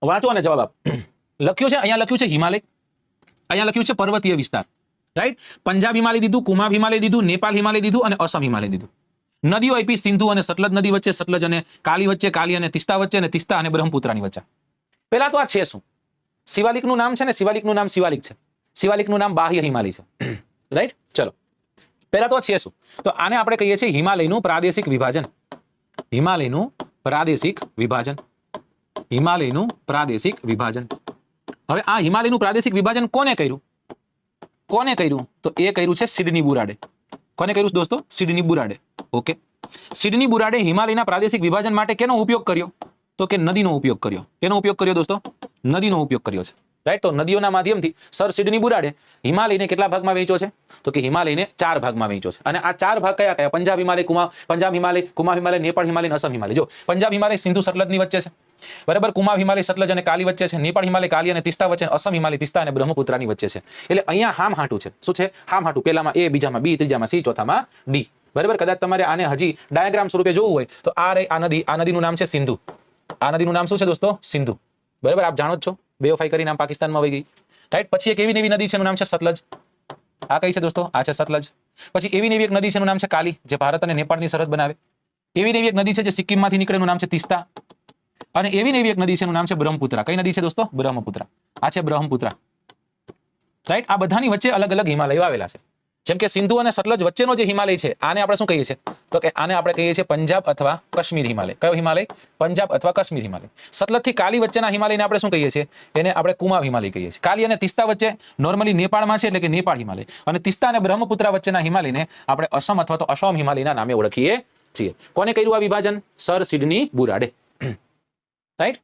વાંચો અને જવાબ આપ. લખ્યું છે, અહીંયા લખ્યું છે હિમાલય, અહીંયા લખ્યું છે પર્વતીય વિસ્તાર, રાઈટ. પંજાબ હિમાલય દીધું, કુમાવ હિમાલય દીધું, નેપાળ હિમાલય દીધું અને અસમ હિમાલય દીધું. નદીઓ આપી સિંધુ અને સતલજ નદી વચ્ચે, સતલજ અને કાલી વચ્ચે, કાલી અને તિસ્તા વચ્ચે, અને તિસ્તા અને બ્રહ્મપુત્રાની વચ્ચે. પહેલા તો આ છે શું? શિવાલિકનું નામ છે ને, શિવાલિકનું નામ શિવાલિક છે, શિવાલિકનું નામ બાહ્ય હિમાલય છે, રાઈટ. ચલો પહેલા તો છે શું? તો આને આપણે કહીએ છીએ હિમાલયનું પ્રાદેશિક વિભાજન. હિમાલયનું પ્રાદેશિક વિભાજન. હિમાલયનું પ્રાદેશિક વિભાજન. હવે આ હિમાલયનું પ્રાદેશિક વિભાજન કોને કર્યું? કોને કર્યું? તો એ કર્યું છે સિડની બુરાડે. કોને કર્યું દોસ્તો? સિડની બુરાડે. ઓકે. સિડની બુરાડે હિમાલયના પ્રાદેશિક વિભાજન માટે કેનો ઉપયોગ કર્યો? તો કે નદીનો ઉપયોગ કર્યો. કેનો ઉપયોગ કર્યો દોસ્તો? નદીનો ઉપયોગ કર્યો છે, રાઈટ. તો નદીઓના માધ્યમથી સર સિડની બુરાડે હિમાલયને કેટલા ભાગમાં વહેંચ્યો છે? તો કે હિમાલયને 4 ભાગમાં વહેંચ્યો છે. અને આ 4 ભાગ કયા કયા? પંજાબ હિમાલય, કુમાવ હિમાલય, નેપાળ હિમાલય અને અસમ હિમાલય. જો પંજાબ હિમાલય સિંધુ સતલજની વચ્ચે છે, બરાબર. કુમાવ હિમાલય સતલજ અને કાલી વચ્ચે છે, નેપાળ હિમાલય કાલી અને તિસ્તા વચ્ચે, અસમ હિમાલય તિસ્તા અને બ્રહ્મપુત્રાની વચ્ચે છે. એટલે અહીંયા હામ હાટું છે. શું છે? હામ હાટું. પહેલામાં A, બીજામાં B, ત્રીજામાં C, ચોથામાં D, બરાબર. કદાચ તમારે આને હજી ડાયાગ્રામ સ્વરૂપે જોવું હોય તો આ નદીનું નામ છે સિંધુ. આ નદીનું નામ શું છે દોસ્તો? સિંધુ, બરાબર. આપ જાણો જ છો, બેવફાઈ કરીને આમ પાકિસ્તાનમાં વહી ગઈ, રાઈટ. પછી એક એવી નવી નદી છે, એનું નામ છે સતલજ. આ કઈ છે દોસ્તો? આ છે સતલજ. પછી એવી નવી એક નદી છે, એનું નામ છે કાલી, જે ભારત અને નેપાળની સરહદ બનાવે. એવી નવી એક નદી છે જે સિક્કિમમાંથી નીકળે, એનું નામ છે તિસ્તા. અને એવી નવી એક નદી છે, એનું નામ છે બ્રહ્મપુત્રા. કઈ નદી છે દોસ્તો? બ્રહ્મપુત્રા. આ છે બ્રહ્મપુત્રા, રાઈટ. આ બધાની વચ્ચે અલગ અલગ હિમાલયો આવેલા છે. જેમ કે સિંધુ અને સતલજ વચ્ચેનો જે હિમાલય છે, આને આપણે શું કહીએ છીએ? તો કે આને આપણે કહીએ છીએ પંજાબ અથવા કાશ્મીર હિમાલય. કયો હિમાલય? પંજાબ અથવા કાશ્મીર હિમાલય. સતલજથી કાલી વચ્ચેના હિમાલયને આપણે શું કહીએ છીએ? એને આપણે કુમાવ હિમાલય કહીએ છીએ. કાલી અને તિસ્તા વચ્ચે નોર્મલી નેપાળમાં છે, એટલે કે નેપાળ હિમાલય. અને તિસ્તા અને બ્રહ્મપુત્રા વચ્ચેના હિમાલયને આપણે અસમ અથવા તો અસોમ હિમાલયના નામે ઓળખીએ છીએ. કોને કર્યું આ વિભાજન? Sir Sidney Burrard, right.